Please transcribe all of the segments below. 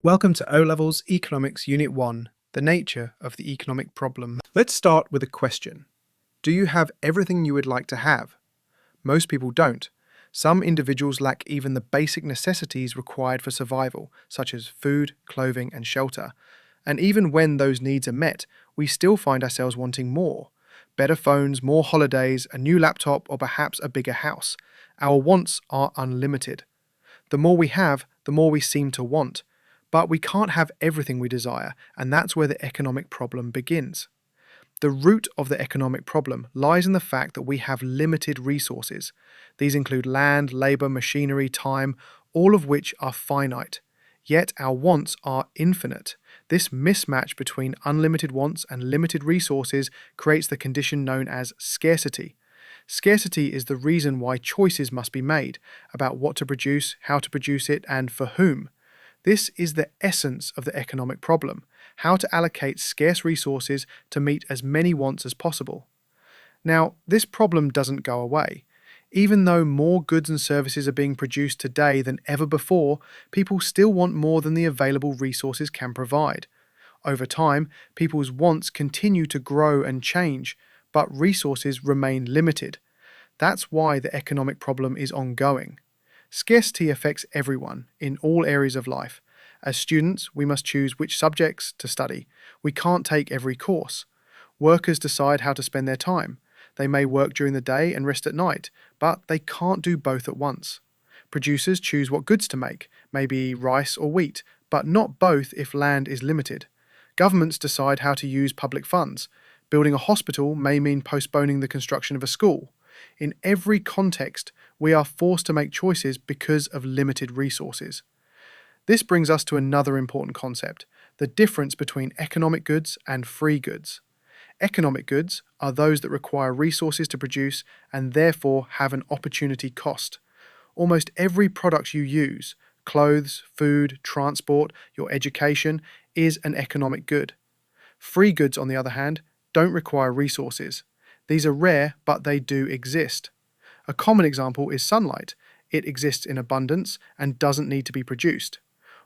Welcome to OLevels Economics Unit 1, the nature of the economic problem. Let's start with a question. Do you have everything you would like to have? Most people don't. Some individuals lack even the basic necessities required for survival, such as food, clothing, and shelter. And even when those needs are met, we still find ourselves wanting more. Better phones, more holidays, a new laptop, or perhaps a bigger house. Our wants are unlimited. The more we have, the more we seem to want. But we can't have everything we desire, and that's where the economic problem begins. The root of the economic problem lies in the fact that we have limited resources. These include land, labour, machinery, time, all of which are finite. Yet our wants are infinite. This mismatch between unlimited wants and limited resources creates the condition known as scarcity. Scarcity is the reason why choices must be made about what to produce, how to produce it, and for whom. This is the essence of the economic problem, how to allocate scarce resources to meet as many wants as possible. Now, this problem doesn't go away. Even though more goods and services are being produced today than ever before, people still want more than the available resources can provide. Over time, people's wants continue to grow and change, but resources remain limited. That's why the economic problem is ongoing. Scarcity affects everyone, in all areas of life. As students, we must choose which subjects to study. We can't take every course. Workers decide how to spend their time. They may work during the day and rest at night, but they can't do both at once. Producers choose what goods to make, maybe rice or wheat, but not both if land is limited. Governments decide how to use public funds. Building a hospital may mean postponing the construction of a school. In every context, we are forced to make choices because of limited resources. This brings us to another important concept, the difference between economic goods and free goods. Economic goods are those that require resources to produce and therefore have an opportunity cost. Almost every product you use, clothes, food, transport, your education, is an economic good. Free goods, on the other hand, don't require resources. These are rare, but they do exist. A common example is sunlight. It exists in abundance and doesn't need to be produced.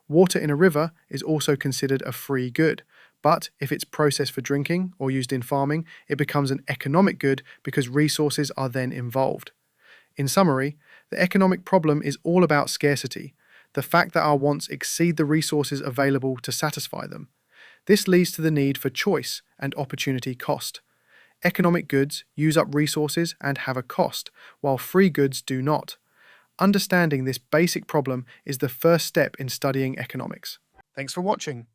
Water in a river is also considered a free good, but if it's processed for drinking or used in farming, it becomes an economic good because resources are then involved. In summary, the economic problem is all about scarcity, the fact that our wants exceed the resources available to satisfy them. This leads to the need for choice and opportunity cost. Economic goods use up resources and have a cost, while free goods do not. Understanding this basic problem is the first step in studying economics. Thanks for watching.